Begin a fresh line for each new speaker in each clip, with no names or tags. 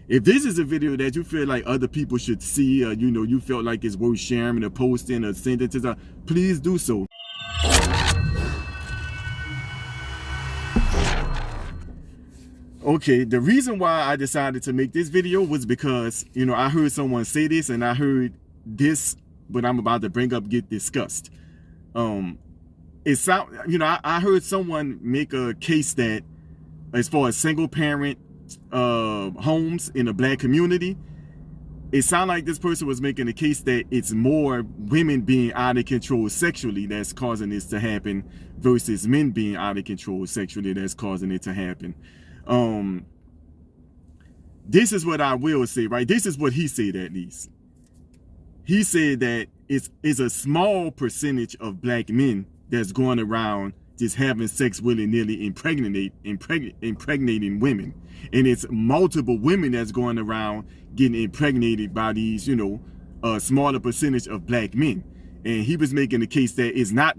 If this is a video that you feel like other people should see, or you felt like it's worth sharing or posting or sending to them, please do so. Okay, the reason why I decided to make this video was because, I heard someone say this, and I heard this, what I'm about to bring up, get discussed. I heard someone make a case that as far as single parent homes in the black community, it sounded like this person was making a case that it's more women being out of control sexually that's causing this to happen versus men being out of control sexually that's causing it to happen. This is what I will say, right? This is what he said, at least. He said that it's a small percentage of black men that's going around just having sex willy-nilly, impregnating women. And it's multiple women that's going around getting impregnated by these, a smaller percentage of black men. And he was making the case that it's not,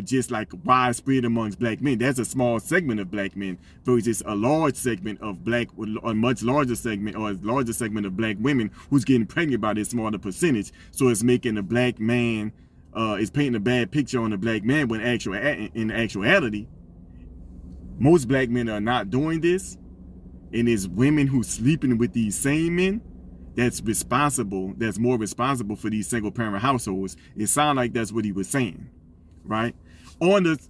just like widespread amongst black men. That's a small segment of black men versus a large segment of a much larger segment, or a larger segment of black women who's getting pregnant by this smaller percentage. So it's making a black man, it's painting a bad picture on the black man when in actuality, most black men are not doing this. And it's women who sleeping with these same men that's more responsible for these single parent households. It sounds like that's what he was saying, right? Now let's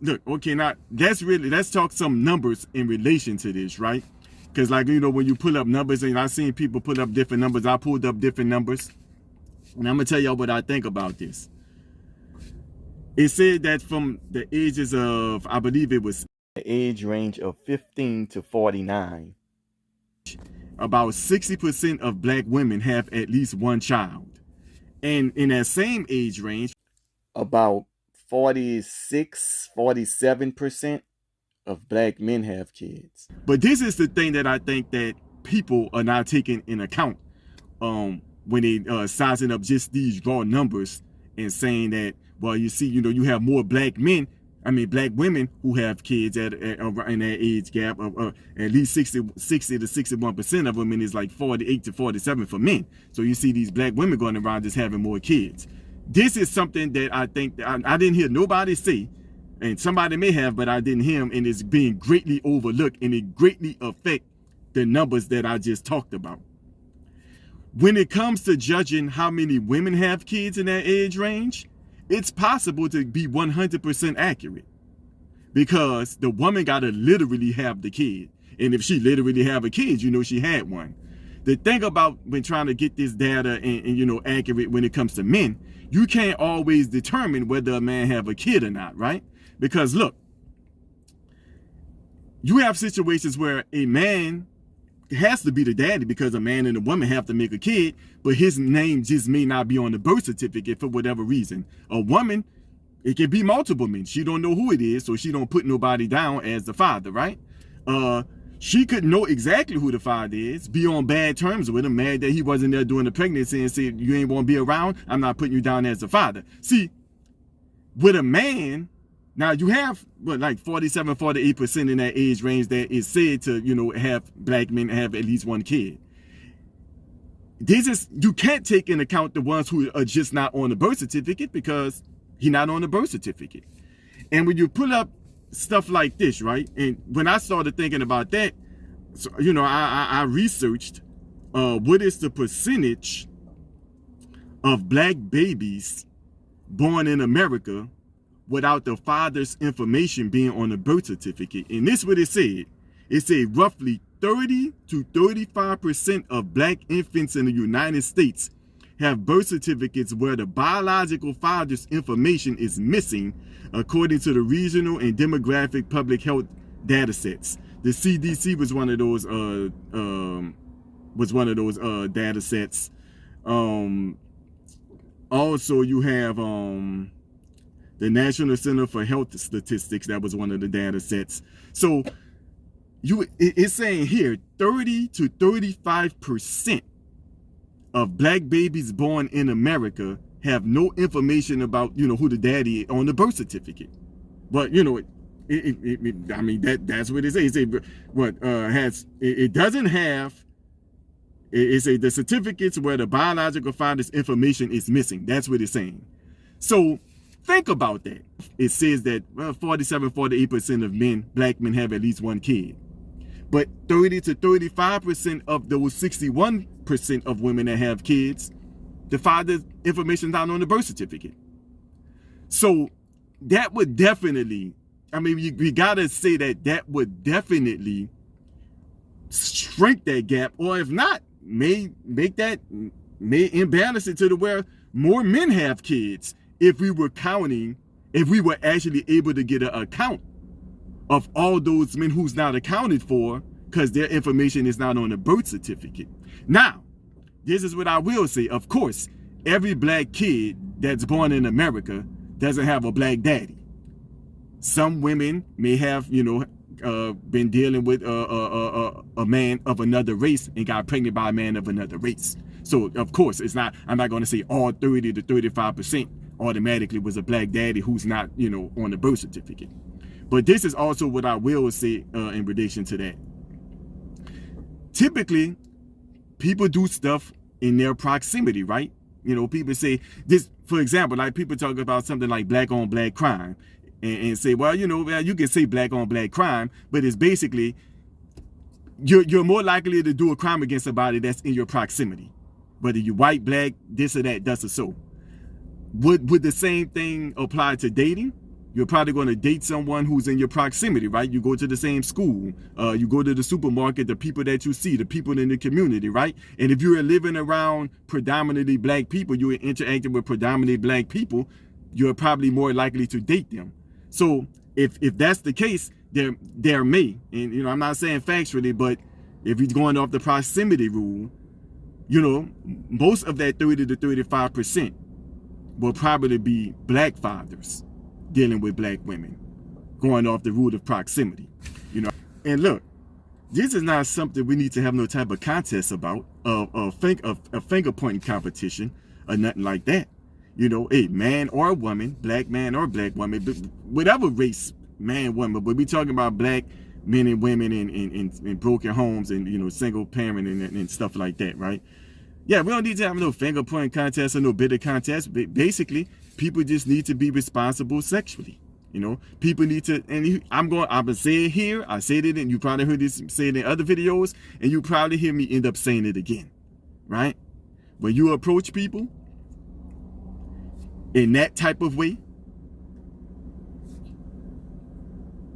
talk some numbers in relation to this, right? Because when you pull up numbers, and I've seen people put up different numbers, I pulled up different numbers, and I'm gonna tell y'all what I think about this. It said that from the ages of, I believe it was the age range of 15 to 49, about 60% of black women have at least one child. And in that same age range, about 47% of black men have kids. But this is the thing that I think that people are not taking in account when they sizing up just these raw numbers and saying that, well, you see, you have more black women who have kids in that age gap of at least 60 to 61% of women is like 48 to 47 for men. So you see these black women going around just having more kids. This is something that I think that I didn't hear nobody say, and somebody may have, but I didn't hear them, and it's being greatly overlooked, and it greatly affects the numbers that I just talked about. When it comes to judging how many women have kids in that age range, it's possible to be 100% accurate, because the woman got to literally have the kid. And if she literally have a kid, she had one. The thing about when trying to get this data and accurate when it comes to men, you can't always determine whether a man have a kid or not, right? Because look, you have situations where a man has to be the daddy because a man and a woman have to make a kid, but his name just may not be on the birth certificate for whatever reason. A woman, it can be multiple men. She don't know who it is, so she don't put nobody down as the father, right? She could know exactly who the father is, be on bad terms with him, mad that he wasn't there during the pregnancy, and say, you ain't want to be around, I'm not putting you down as the father. See, with a man, now you have like 47, 48% in that age range that is said to, have black men have at least one kid. You can't take into account the ones who are just not on the birth certificate because he's not on the birth certificate. And when you pull up stuff like this, right? And when I started thinking about that, so, I researched what is the percentage of black babies born in America without the father's information being on the birth certificate. And this is what it said. It said roughly 30 to 35% of black infants in the United States have birth certificates where the biological father's information is missing, according to the regional and demographic public health data sets. The CDC was one of those data sets. Also, you have the National Center for Health Statistics. That was one of the data sets. So it's saying here 30 to 35% of black babies born in America have no information about, who the daddy is on the birth certificate. But, that's what it says. It doesn't have It's the certificates where the biological father's information is missing. That's what it's saying. So think about that. It says that 47, 48% of black men have at least one kid. But 30 to 35% of those 61% of women that have kids, the father's information is not on the birth certificate. So that would definitely, I mean, we gotta say that would definitely shrink that gap, or if not, may imbalance it to the where more men have kids if we were actually able to get an account of all those men who's not accounted for because their information is not on the birth certificate. Now, this is what I will say. Of course, every black kid that's born in America doesn't have a black daddy. Some women may have, been dealing with a man of another race and got pregnant by a man of another race. So of course, I'm not going to say all 30 to 35% automatically was a black daddy who's not, on the birth certificate. But this is also what I will say in relation to that. Typically, people do stuff in their proximity, right? People say this, for example, like people talk about something like black on black crime and say, well, you can say black on black crime, but it's basically you're more likely to do a crime against somebody that's in your proximity, whether you're white, black, this or that, that's or so. Would the same thing apply to dating? You're probably going to date someone who's in your proximity, right? You go to the same school, you go to the supermarket, the people that you see, the people in the community, right? And if you're living around predominantly black people, you're interacting with predominantly black people, you're probably more likely to date them. So if that's the case, there may, and I'm not saying factually, but if you're going off the proximity rule, most of that 30 to 35% will probably be black fathers dealing with black women, going off the rule of proximity, And look, this is not something we need to have no type of contest about, a finger pointing competition or nothing like that. A man or a woman, black man or black woman, whatever race, man, woman, but we talking about black men and women in broken homes and, single parent and stuff like that, right? Yeah, we don't need to have no finger pointing contest or no bitter contest. But basically, people just need to be responsible sexually. People need to, and I'm gonna say it here. I said it, and you probably heard this said in other videos, and you probably hear me end up saying it again, right? When you approach people in that type of way,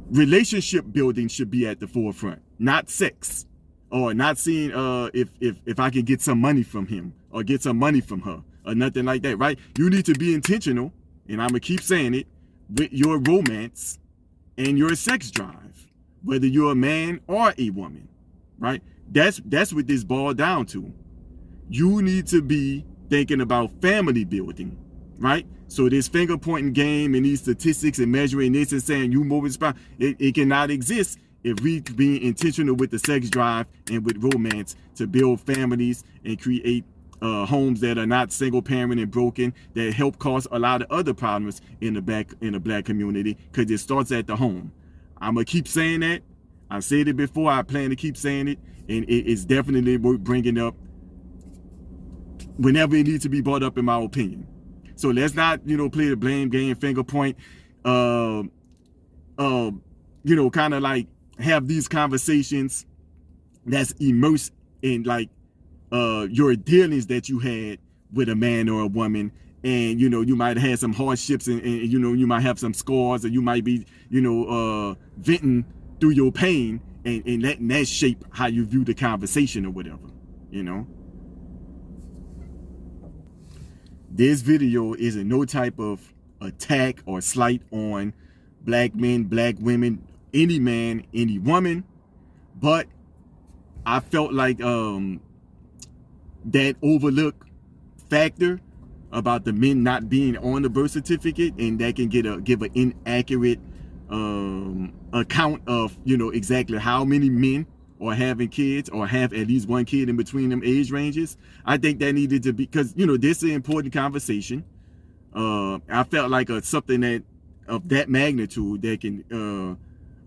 relationship building should be at the forefront, not sex. Or not seeing if I can get some money from him or get some money from her or nothing like that, right? You need to be intentional, and I'm gonna keep saying it, with your romance and your sex drive, whether you're a man or a woman, right? That's what this boils down to. You need to be thinking about family building, right? So this finger pointing game and these statistics and measuring this and saying you moving spot, it cannot exist if we be intentional with the sex drive and with romance to build families and create homes that are not single parent and broken, that help cause a lot of other problems in the black community, because it starts at the home. I'm gonna keep saying that. I said it before. I plan to keep saying it, and it's definitely worth bringing up whenever it needs to be brought up, in my opinion. So let's not play the blame game, finger point, kind of like have these conversations that's immersed in like your dealings that you had with a man or a woman, and you might have had some hardships and you might have some scars, or you might be venting through your pain and letting that shape how you view the conversation or whatever. This video isn't no type of attack or slight on black men, black women, any man, any woman, but I felt like that overlooked factor about the men not being on the birth certificate, and that can give an inaccurate account of exactly how many men are having kids or have at least one kid in between them age ranges. I think that needed to be, because this is an important conversation. I felt like something that of that magnitude that can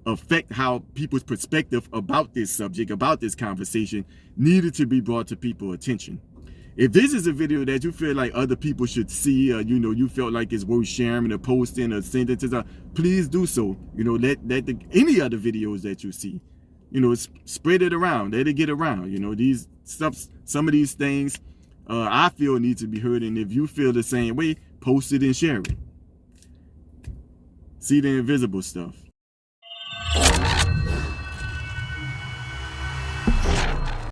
affect how people's perspective about this subject, about this conversation, needed to be brought to people's attention. If this is a video that you feel like other people should see, or you felt like it's worth sharing or posting or sending to, please do so. Let any other videos that you see, spread it around, let it get around. These stuff, some of these things, I feel need to be heard, and if you feel the same way, post it and share it. See the invisible stuff.